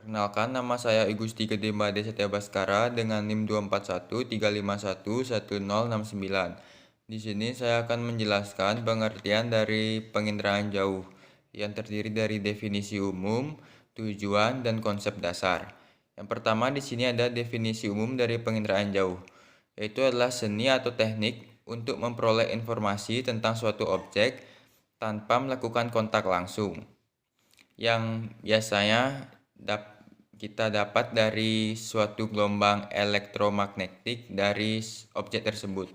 Perkenalkan, nama saya Igusti Gedemade Satya Baskara dengan NIM 24135111069. Di sini saya akan menjelaskan pengertian dari penginderaan jauh yang terdiri dari definisi umum, tujuan, dan konsep dasar. Yang pertama di sini ada definisi umum dari penginderaan jauh, yaitu adalah seni atau teknik untuk memperoleh informasi tentang suatu objek tanpa melakukan kontak langsung, yang biasanya kita dapat dari suatu gelombang elektromagnetik dari objek tersebut.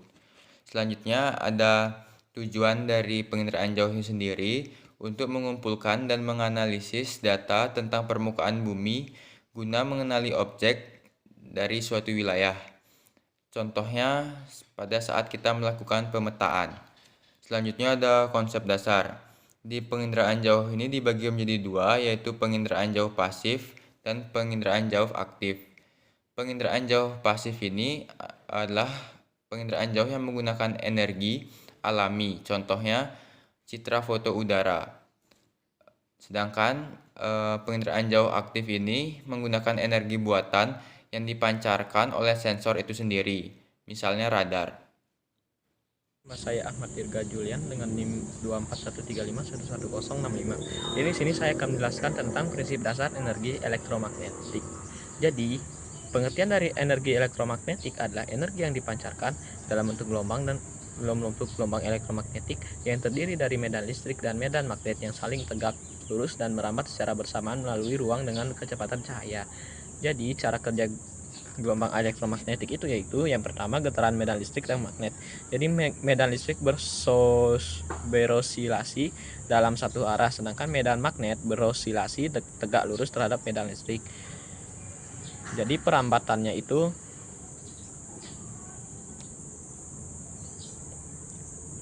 Selanjutnya ada tujuan dari penginderaan jauh ini sendiri untuk mengumpulkan dan menganalisis data tentang permukaan bumi guna mengenali objek dari suatu wilayah. Contohnya pada saat kita melakukan pemetaan. Selanjutnya ada konsep dasar. Di penginderaan jauh ini dibagi menjadi dua, yaitu penginderaan jauh pasif dan penginderaan jauh aktif. Penginderaan jauh pasif ini adalah penginderaan jauh yang menggunakan energi alami, contohnya citra foto udara. Sedangkan penginderaan jauh aktif ini menggunakan energi buatan yang dipancarkan oleh sensor itu sendiri, misalnya radar. Nama saya Ahmad Dirga Julian dengan NIM 24135111065. Di sini saya akan menjelaskan tentang prinsip dasar energi elektromagnetik. Jadi, pengertian dari energi elektromagnetik adalah energi yang dipancarkan dalam bentuk gelombang dan gelombang elektromagnetik yang terdiri dari medan listrik dan medan magnet yang saling tegak lurus dan merambat secara bersamaan melalui ruang dengan kecepatan cahaya. Jadi, cara kerja gelombang elektromagnetik itu yaitu yang pertama getaran medan listrik dan magnet. Jadi medan listrik berosilasi dalam satu arah, sedangkan medan magnet berosilasi tegak lurus terhadap medan listrik. Jadi perambatannya itu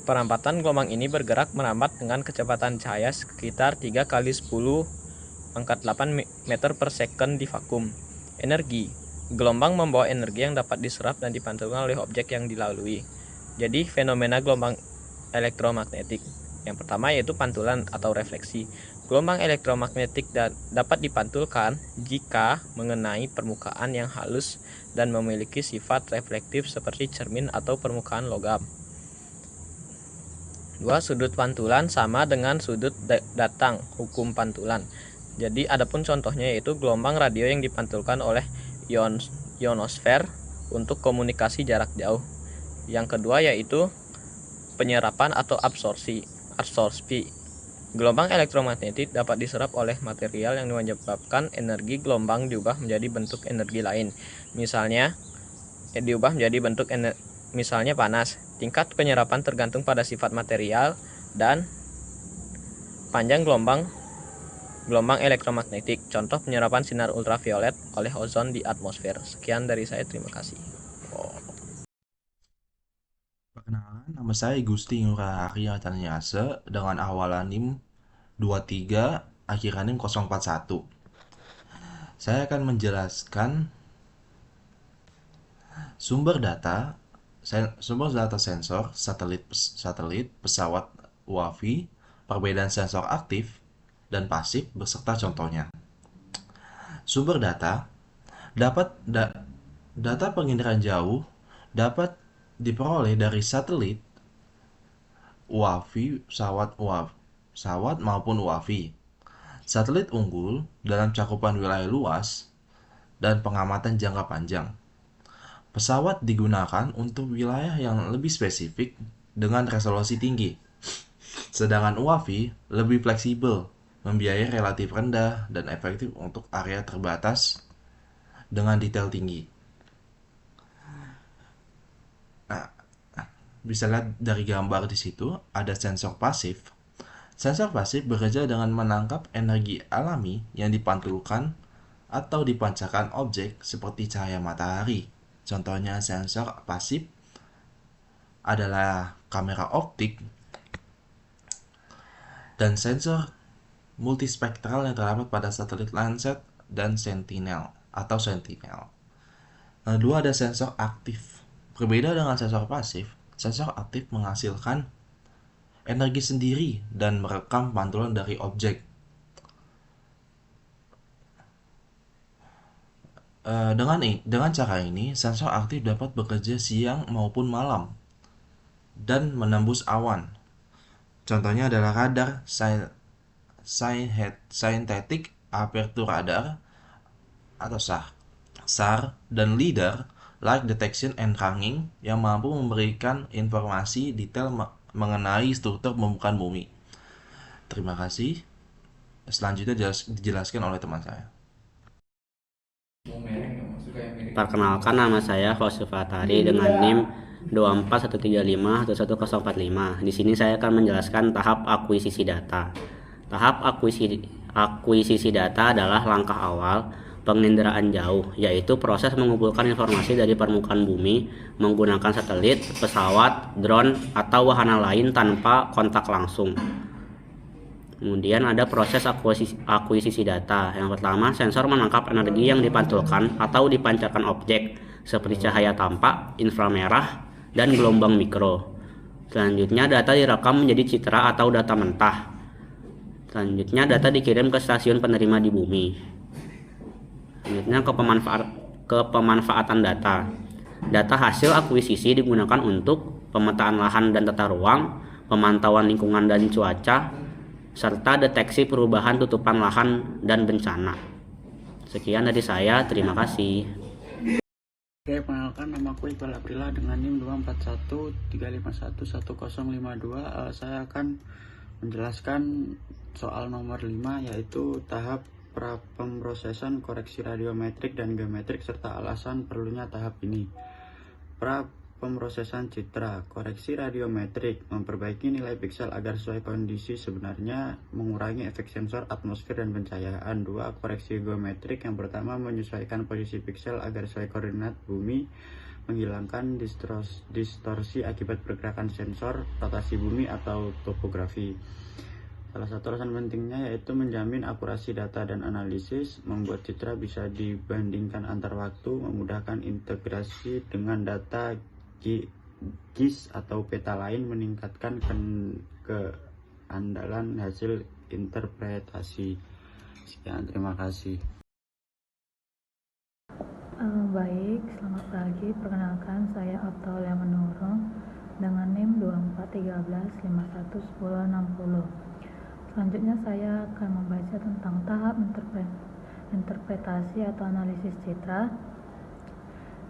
perambatan gelombang ini bergerak merambat dengan kecepatan cahaya sekitar 3 kali 10 pangkat 8 meter per second di vakum. Energi. Gelombang membawa energi yang dapat diserap dan dipantulkan oleh objek yang dilalui. Jadi fenomena gelombang elektromagnetik. Yang pertama yaitu pantulan atau refleksi. Gelombang elektromagnetik dapat dipantulkan jika mengenai permukaan yang halus dan memiliki sifat reflektif seperti cermin atau permukaan logam. 2. Sudut pantulan sama dengan sudut datang hukum pantulan. Jadi adapun contohnya yaitu gelombang radio yang dipantulkan oleh ionosfer untuk komunikasi jarak jauh. Yang kedua yaitu penyerapan atau absorpsi. Gelombang elektromagnetik dapat diserap oleh material yang menyebabkan energi gelombang diubah menjadi bentuk energi lain. Misalnya misalnya panas. Tingkat penyerapan tergantung pada sifat material dan panjang gelombang elektromagnetik. Contoh penyerapan sinar ultraviolet oleh ozon di atmosfer. Sekian dari saya, terima kasih. Perkenalkan, nama saya Gusti Ngurahari Ataniase dengan awalan NIM 23, akhiran NIM 041. Saya akan menjelaskan sumber data sensor, satelit, pesawat UAV, perbedaan sensor aktif dan pasif beserta contohnya. Sumber data dapat data penginderaan jauh dapat diperoleh dari satelit, UAV, pesawat maupun UAV. Satelit unggul dalam cakupan wilayah luas dan pengamatan jangka panjang. Pesawat digunakan untuk wilayah yang lebih spesifik dengan resolusi tinggi. Sedangkan UAV lebih fleksibel, membiayai relatif rendah dan efektif untuk area terbatas dengan detail tinggi. Nah, bisa lihat dari gambar di situ ada sensor pasif. Sensor pasif bekerja dengan menangkap energi alami yang dipantulkan atau dipancarkan objek seperti cahaya matahari. Contohnya sensor pasif adalah kamera optik dan sensor multispektral yang terdapat pada satelit Landsat dan Sentinel. Kedua ada sensor aktif. Berbeda dengan sensor pasif, sensor aktif menghasilkan energi sendiri dan merekam pantulan dari objek. Dengan cara ini, sensor aktif dapat bekerja siang maupun malam dan menembus awan. Contohnya adalah radar synthetic aperture radar atau SAR dan LIDAR light detection and tracking yang mampu memberikan informasi detail mengenai struktur permukaan bumi. Terima kasih. Selanjutnya dijelaskan oleh teman saya. Perkenalkan, nama saya Faustus Fatari dengan NIM 2413511045. Di sini saya akan menjelaskan tahap akuisisi data. Tahap akuisisi data adalah langkah awal penginderaan jauh, yaitu proses mengumpulkan informasi dari permukaan bumi menggunakan satelit, pesawat, drone, atau wahana lain tanpa kontak langsung. Kemudian ada proses akuisisi data. Yang pertama, sensor menangkap energi yang dipantulkan atau dipancarkan objek seperti cahaya tampak, inframerah, dan gelombang mikro. Selanjutnya, data direkam menjadi citra atau data mentah. Selanjutnya, data dikirim ke stasiun penerima di bumi. Selanjutnya, ke pemanfaatan data. Data hasil akuisisi digunakan untuk pemetaan lahan dan tata ruang, pemantauan lingkungan dan cuaca, serta deteksi perubahan tutupan lahan dan bencana. Sekian dari saya, terima kasih. Oke, perkenalkan, nama aku Iqbal Aprila dengan NIM 2413511052. Saya akan menjelaskan soal nomor 5, yaitu tahap pemrosesan koreksi radiometrik dan geometrik serta alasan perlunya tahap ini. Pemrosesan citra, koreksi radiometrik, memperbaiki nilai piksel agar sesuai kondisi sebenarnya, mengurangi efek sensor, atmosfer, dan pencahayaan. 2. Koreksi geometrik, yang pertama menyesuaikan posisi piksel agar sesuai koordinat bumi, menghilangkan distorsi akibat pergerakan sensor, rotasi bumi, atau topografi. Salah satu alasan pentingnya yaitu menjamin akurasi data dan analisis, membuat citra bisa dibandingkan antar waktu, memudahkan integrasi dengan data GIS atau peta lain, meningkatkan keandalan hasil interpretasi. Sekian, terima kasih. Baik, selamat pagi. Perkenalkan, saya Optalia Menurung dengan NIM 2413511060. Selanjutnya saya akan membaca tentang tahap interpretasi atau analisis citra.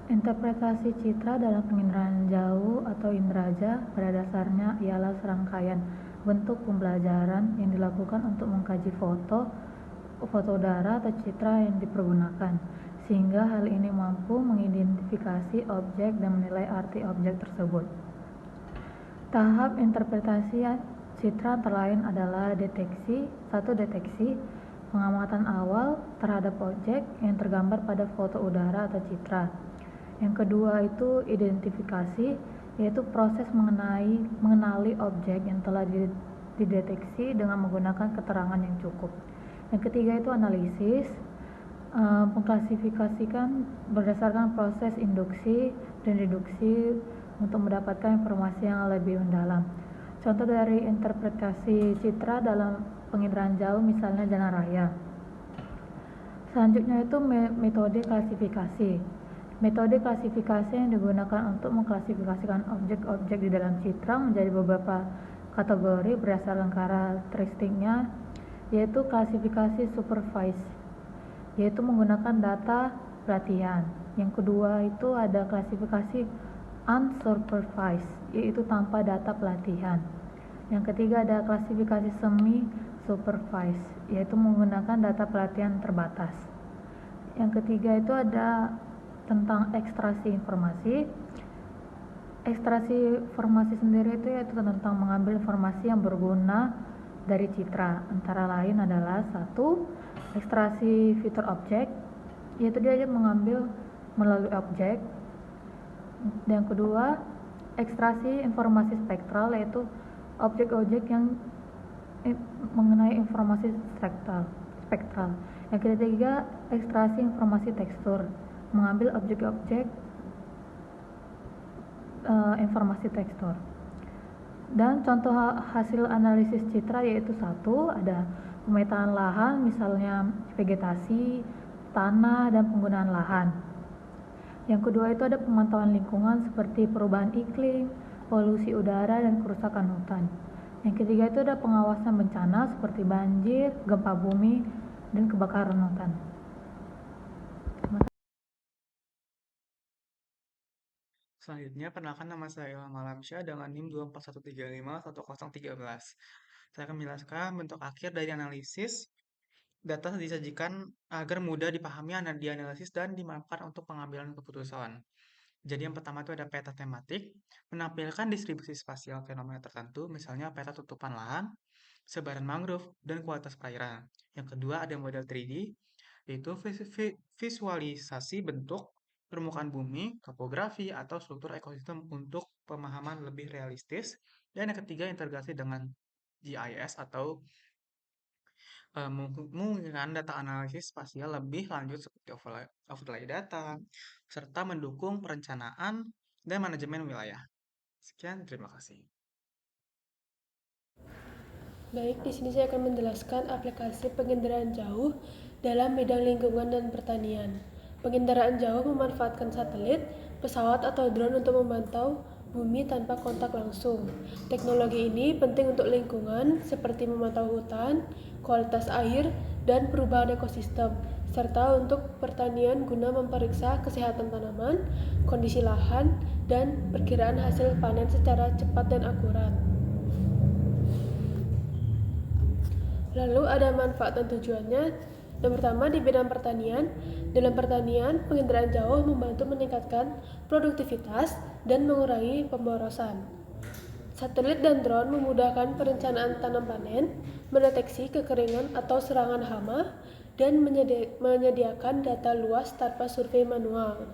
Interpretasi citra dalam penginderaan jauh atau inderaja pada dasarnya ialah serangkaian bentuk pembelajaran yang dilakukan untuk mengkaji foto udara atau citra yang dipergunakan, sehingga hal ini mampu mengidentifikasi objek dan menilai arti objek tersebut. Tahap interpretasi citra antara lain adalah deteksi, pengamatan awal terhadap objek yang tergambar pada foto udara atau citra. Yang kedua itu identifikasi, yaitu proses mengenali objek yang telah dideteksi dengan menggunakan keterangan yang cukup. Yang ketiga itu analisis, mengklasifikasikan berdasarkan proses induksi dan deduksi untuk mendapatkan informasi yang lebih mendalam. Contoh dari interpretasi citra dalam penginderaan jauh misalnya jalan raya. Selanjutnya itu metode klasifikasi. Metode klasifikasi yang digunakan untuk mengklasifikasikan objek-objek di dalam citra menjadi beberapa kategori berdasarkan karakteristiknya, yaitu klasifikasi supervised, yaitu menggunakan data pelatihan. Yang kedua itu ada klasifikasi unsupervised, yaitu tanpa data pelatihan. Yang ketiga ada klasifikasi semi supervised, yaitu menggunakan data pelatihan terbatas. Yang ketiga itu ada tentang ekstraksi informasi. Ekstraksi informasi sendiri itu yaitu tentang mengambil informasi yang berguna dari citra, antara lain adalah 1. Ekstraksi fitur objek, yaitu dia mengambil melalui objek. Yang kedua, ekstraksi informasi spektral, yaitu objek-objek yang mengenai informasi spektral. Yang ketiga, ekstraksi informasi tekstur, mengambil objek-objek informasi tekstur. Dan contoh hasil analisis citra yaitu 1. Ada pemetaan lahan, misalnya vegetasi, tanah, dan penggunaan lahan. Yang kedua itu ada pemantauan lingkungan seperti perubahan iklim, polusi udara, dan kerusakan hutan. Yang ketiga itu ada pengawasan bencana seperti banjir, gempa bumi, dan kebakaran hutan. Selanjutnya, perkenalkan nama saya Ilham Alamsyah dengan NIM 241351013. Saya akan menjelaskan bentuk akhir dari analisis data disajikan agar mudah dipahami, dianalisis, dan dimanfaatkan untuk pengambilan keputusan. Jadi yang pertama itu ada peta tematik, menampilkan distribusi spasial fenomena tertentu, misalnya peta tutupan lahan, sebaran mangrove, dan kualitas perairan. Yang kedua ada model 3D, yaitu visualisasi bentuk permukaan bumi, topografi, atau struktur ekosistem untuk pemahaman lebih realistis. Dan yang ketiga integrasi dengan GIS atau memungkinkan data analisis spasial lebih lanjut seperti overlay data, serta mendukung perencanaan dan manajemen wilayah. Sekian, terima kasih. Baik, di sini saya akan menjelaskan aplikasi penginderaan jauh dalam bidang lingkungan dan pertanian. Penginderaan jauh memanfaatkan satelit, pesawat atau drone untuk memantau bumi tanpa kontak langsung. Teknologi ini penting untuk lingkungan seperti memantau hutan, kualitas air, dan perubahan ekosistem, serta untuk pertanian guna memeriksa kesehatan tanaman, kondisi lahan, dan perkiraan hasil panen secara cepat dan akurat. Lalu ada manfaat dan tujuannya. Yang pertama di bidang pertanian. Dalam pertanian, penginderaan jauh membantu meningkatkan produktivitas dan mengurangi pemborosan. Satelit dan drone memudahkan perencanaan tanam panen, mendeteksi kekeringan atau serangan hama, dan menyediakan data luas tanpa survei manual.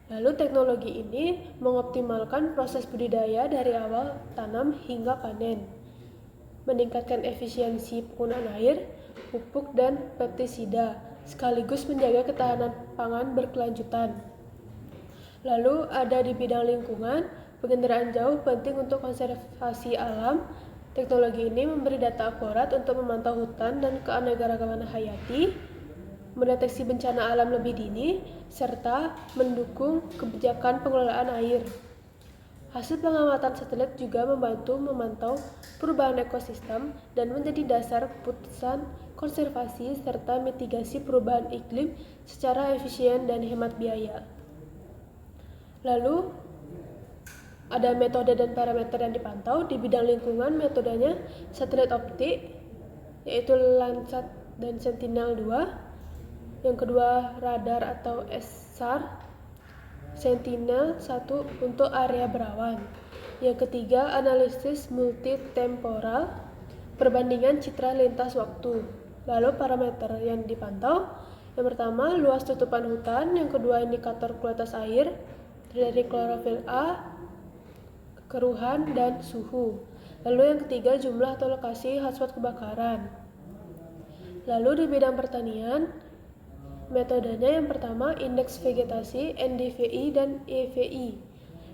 Lalu teknologi ini mengoptimalkan proses budidaya dari awal tanam hingga panen, meningkatkan efisiensi penggunaan air, pupuk, dan pestisida, sekaligus menjaga ketahanan pangan berkelanjutan. Lalu ada di bidang lingkungan, penginderaan jauh penting untuk konservasi alam. Teknologi ini memberi data akurat untuk memantau hutan dan keanekaragaman hayati, mendeteksi bencana alam lebih dini, serta mendukung kebijakan pengelolaan air. Hasil pengamatan satelit juga membantu memantau perubahan ekosistem dan menjadi dasar keputusan konservasi serta mitigasi perubahan iklim secara efisien dan hemat biaya. Lalu ada metode dan parameter yang dipantau. Di bidang lingkungan, metodenya satelit optik, yaitu Landsat dan Sentinel-2. Yang kedua radar atau SAR, Sentinel-1 untuk area berawan. Yang ketiga analisis multitemporal, perbandingan citra lintas waktu. Lalu parameter yang dipantau, yang pertama luas tutupan hutan, yang kedua indikator kualitas air dari klorofil A, keruhan, dan suhu. Lalu yang ketiga jumlah atau lokasi hotspot kebakaran. Lalu di bidang pertanian, metodenya yang pertama indeks vegetasi NDVI dan EVI.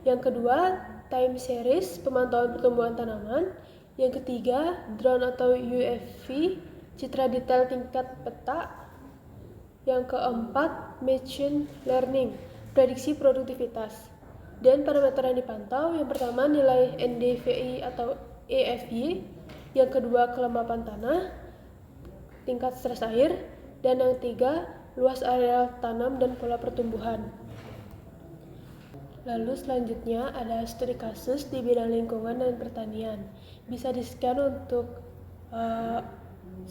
Yang kedua time series, pemantauan pertumbuhan tanaman. Yang ketiga drone atau UFV, citra detail tingkat peta. Yang keempat machine learning, prediksi produktivitas. Dan parameter yang dipantau, yang pertama nilai NDVI atau EFI, yang kedua kelembapan tanah, tingkat stres air, dan yang ketiga luas area tanam dan pola pertumbuhan. Lalu selanjutnya ada studi kasus di bidang lingkungan dan pertanian. Bisa di-scan untuk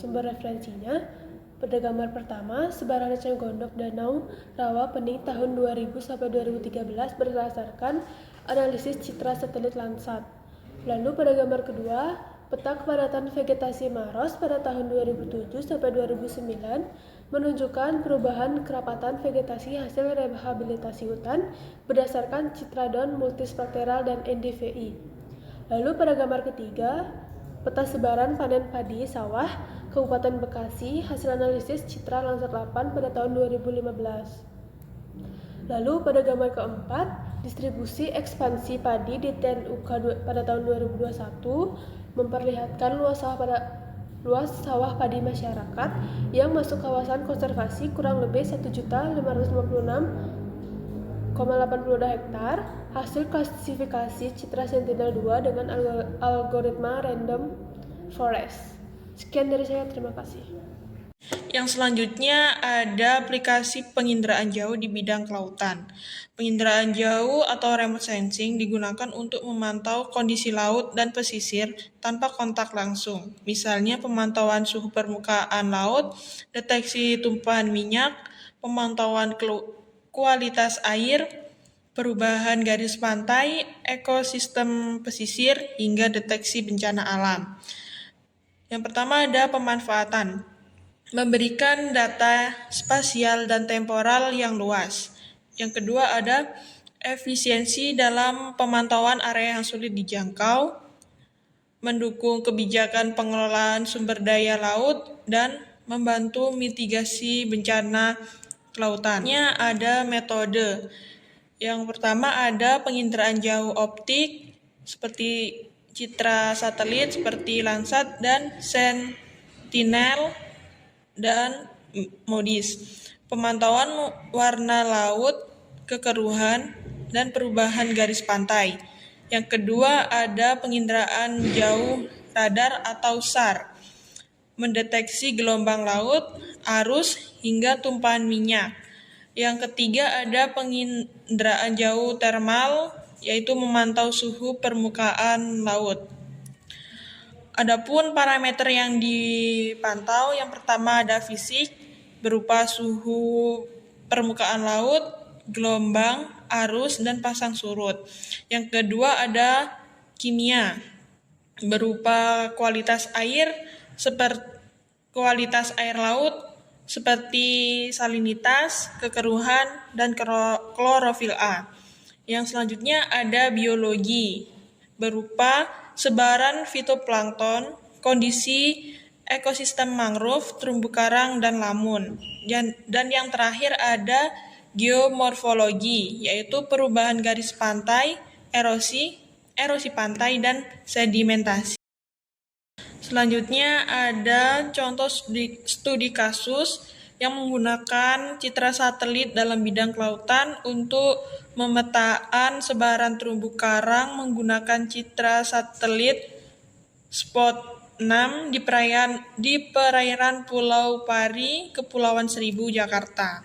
sumber referensinya. Pada gambar pertama, sebaran eceng gondok danau rawa pening tahun 2000 sampai 2013 berdasarkan analisis citra satelit Landsat. Lalu pada gambar kedua, peta kepadatan vegetasi Maros pada tahun 2007 sampai 2009 menunjukkan perubahan kerapatan vegetasi hasil rehabilitasi hutan berdasarkan citra daun multispektral dan NDVI. Lalu pada gambar ketiga, peta sebaran panen padi sawah Kabupaten Bekasi hasil analisis citra Landsat 8 pada tahun 2015. Lalu pada gambar keempat, distribusi ekspansi padi di TNUK pada tahun 2021 memperlihatkan luas sawah pada luas sawah padi masyarakat yang masuk kawasan konservasi kurang lebih 1.556,82 hektar. Hasil klasifikasi Citra Sentinel-2 dengan algoritma random forest. Sekian dari saya, terima kasih. Yang selanjutnya ada aplikasi penginderaan jauh di bidang kelautan. Penginderaan jauh atau remote sensing digunakan untuk memantau kondisi laut dan pesisir tanpa kontak langsung. Misalnya pemantauan suhu permukaan laut, deteksi tumpahan minyak, pemantauan kualitas air, perubahan garis pantai, ekosistem pesisir, hingga deteksi bencana alam. Yang pertama ada pemanfaatan. Memberikan data spasial dan temporal yang luas. Yang kedua ada efisiensi dalam pemantauan area yang sulit dijangkau, mendukung kebijakan pengelolaan sumber daya laut, dan membantu mitigasi bencana kelautannya. Ada metode. Yang pertama ada penginderaan jauh optik seperti citra satelit seperti Landsat dan Sentinel dan MODIS. Pemantauan warna laut, kekeruhan, dan perubahan garis pantai. Yang kedua ada penginderaan jauh radar atau SAR. Mendeteksi gelombang laut, arus, hingga tumpahan minyak. Yang ketiga ada penginderaan jauh termal, yaitu memantau suhu permukaan laut. Adapun parameter yang dipantau, yang pertama ada fisik, berupa suhu permukaan laut, gelombang, arus, dan pasang surut. Yang kedua ada kimia, berupa kualitas air, seperti kualitas air laut, seperti salinitas, kekeruhan, dan klorofil A. Yang selanjutnya ada biologi, berupa sebaran fitoplankton, kondisi ekosistem mangrove, terumbu karang, dan lamun. Dan yang terakhir ada geomorfologi, yaitu perubahan garis pantai, erosi pantai, dan sedimentasi. Selanjutnya ada contoh studi kasus yang menggunakan citra satelit dalam bidang kelautan untuk memetaan sebaran terumbu karang menggunakan citra satelit Spot 6 di perairan Pulau Pari, Kepulauan Seribu, Jakarta.